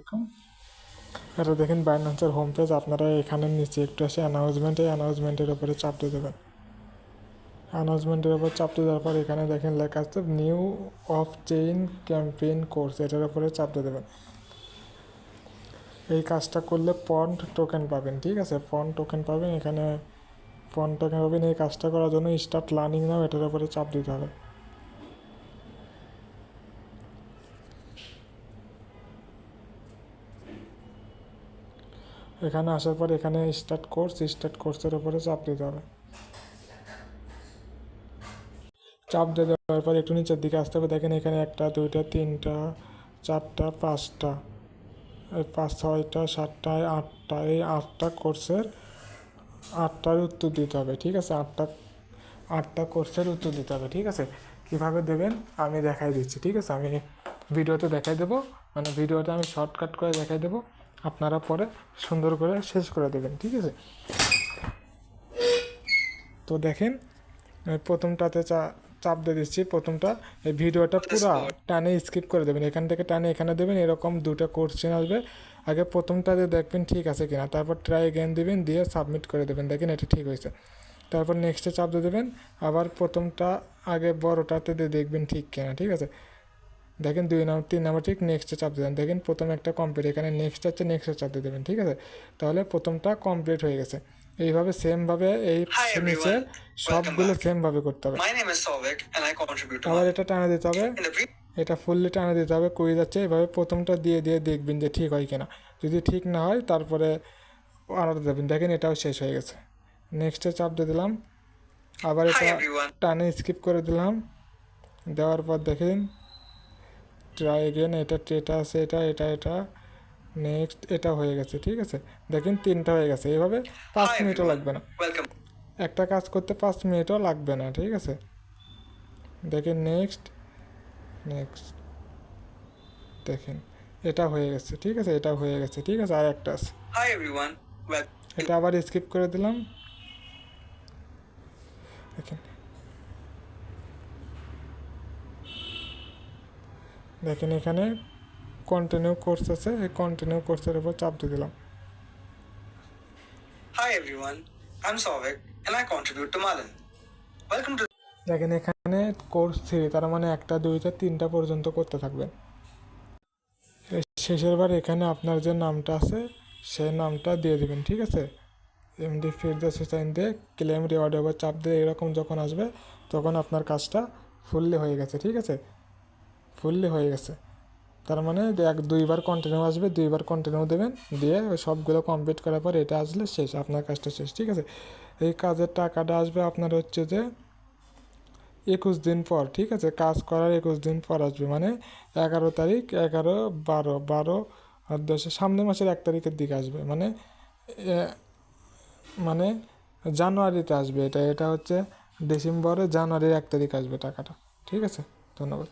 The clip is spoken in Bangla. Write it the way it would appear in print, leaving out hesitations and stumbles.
ওয়েলকাম। এটা দেখেন বাইন্যান্সের হোম পেজ। আপনারা এখানের নিচে একটু এসে অ্যানাউন্সমেন্টের উপরে চাপ দিয়ে দেবেন। অ্যানাউন্সমেন্টের উপর চাপ দিয়ে দেওয়ার পর এখানে দেখেন লেখা আছে new of chain campaign course, এটার উপরে চাপ দিয়ে দেবেন। এই কাজটা করলে পন্ড টোকেন পাবেন, ঠিক আছে? পন্ড টোকেন পাবেন, এখানে পন্ড টোকেন পাবেন। এই কাজটা করার জন্য স্টার্ট লার্নিং নাও, এটার উপরে চাপ দিতে হবে। এখানে আসার পর এখানে স্টার্ট কোর্সের উপরে চাপ দিতে হবে। চাপ দিয়ে দেওয়ার পর একটু নিচের দিকে আসতে হবে। দেখেন এখানে 1টা 2টা 3টা 4টা 5টা 5 6টা 7টা 8টা, এই 8টা কোর্সের 8টার উত্তর দিতে হবে, ঠিক আছে? 8টা কোর্সের উত্তর দিতে হবে, ঠিক আছে? কীভাবে দেবেন আমি দেখাই দিচ্ছি, ঠিক আছে? আমি ভিডিওতে দেখাই দেবো, মানে ভিডিওটা আমি শর্টকাট করে দেখাই দেবো, আপনারা পরে সুন্দর করে শেষ করে দেবেন, ঠিক আছে? তো দেখেন প্রথমটাতে চাপ দিয়ে দিচ্ছি। প্রথমটা এই ভিডিওটা পুরো টানে স্কিপ করে দেবেন, এখান থেকে টানে এখানে দেবেন। এরকম 2টা কোশ্চেন আসবে, আগে প্রথমটাতে দেখবেন ঠিক আছে কিনা, তারপর ট্রাই অ্যাগেন দিবেন, দিয়ে সাবমিট করে দেবেন। দেখেন এটা ঠিক হয়েছে। তারপর নেক্সটে চাপ দিয়ে দেবেন, আবার প্রথমটা আগে বড়টাতে দিয়ে দেখবেন ঠিক কিনা, ঠিক আছে? দেখেন 2 নম্বর 3 নম্বর ঠিক, নেক্সটে চাপ দেবেন। দেখেন প্রথম একটা কমপ্লিট, এখানে নেক্সট আছে, নেক্সটে চাপ দিয়ে দেবেন, ঠিক আছে? তাহলে প্রথমটা কমপ্লিট হয়ে গেছে। এইভাবে সেমভাবে এই নিচের সবগুলো সেমভাবে করতে হবে। আবার এটা টানা দিতে হবে, এটা ফুললি টানা দিতে হবে। কুইজ যাচ্ছে, এভাবে প্রথমটা দিয়ে দিয়ে দেখবেন যে ঠিক হয় কিনা। যদি ঠিক না হয় তারপরে আলাদা দেবেন। দেখেন এটাও শেষ হয়ে গেছে। নেক্সটে চাপ দিয়ে দিলাম, আবার এটা টানে স্কিপ করে দিলাম। দেওয়ার পর দেখেন ট্রাই এগেন, এটা আছে, এটা নেক্সট, এটা হয়ে গেছে, ঠিক আছে? দেখেন 3টা হয়ে গেছে। এভাবে 5 মিনিটও লাগবে না, একটা কাজ করতে 5 মিনিটও লাগবে না, ঠিক আছে? দেখেন নেক্সট, দেখেন এটা হয়ে গেছে, ঠিক আছে? এটা হয়ে গেছে, ঠিক আছে? আর একটা আছে, এটা আবার স্কিপ করে দিলাম। দেখেন এখানে কন্টিনিউ কোর্স আছে, এই কন্টিনিউ কোর্সের উপর চাপ দিয়ে দিলাম। Hi everyone, I'm Souvik and I contribute to Malin. Welcome to দেখেন এখানে কোর্স 3, তার মানে 1টা 2টা 3টা পর্যন্ত করতে থাকবেন। শেষের বার এখানে আপনার যে নামটা আছে সেই নামটা দিয়ে দেবেন, ঠিক আছে? এমডি ফিট দ্য সুসাইন দিয়ে ক্লেম রিওয়ার্ড ওভার চাপ দিয়ে এরকম যখন আসবে তখন আপনার কাজটা ফুললি হয়ে গেছে, ঠিক আছে? ফুললি হয়ে গেছে, তার মানে 2বার কন্টিনিউ আসবে, 2বার কন্টিনিউ দেবেন, দিয়ে ওই সবগুলো কমপ্লিট করার পর এটা আসলে শেষ, আপনার কাজটা শেষ, ঠিক আছে? এই কাজের টাকাটা আসবে আপনার হচ্ছে যে 21 দিন পর, ঠিক আছে? কাজ করার 21 দিন পর আসবে, মানে 11 তারিখ 11 12 12 আর 10 সামনের মাসের 1 তারিখের দিকে আসবে, মানে জানুয়ারিতে আসবে। এটা হচ্ছে ডিসেম্বরে জানুয়ারির 1 তারিখ আসবে টাকাটা, ঠিক আছে? ধন্যবাদ।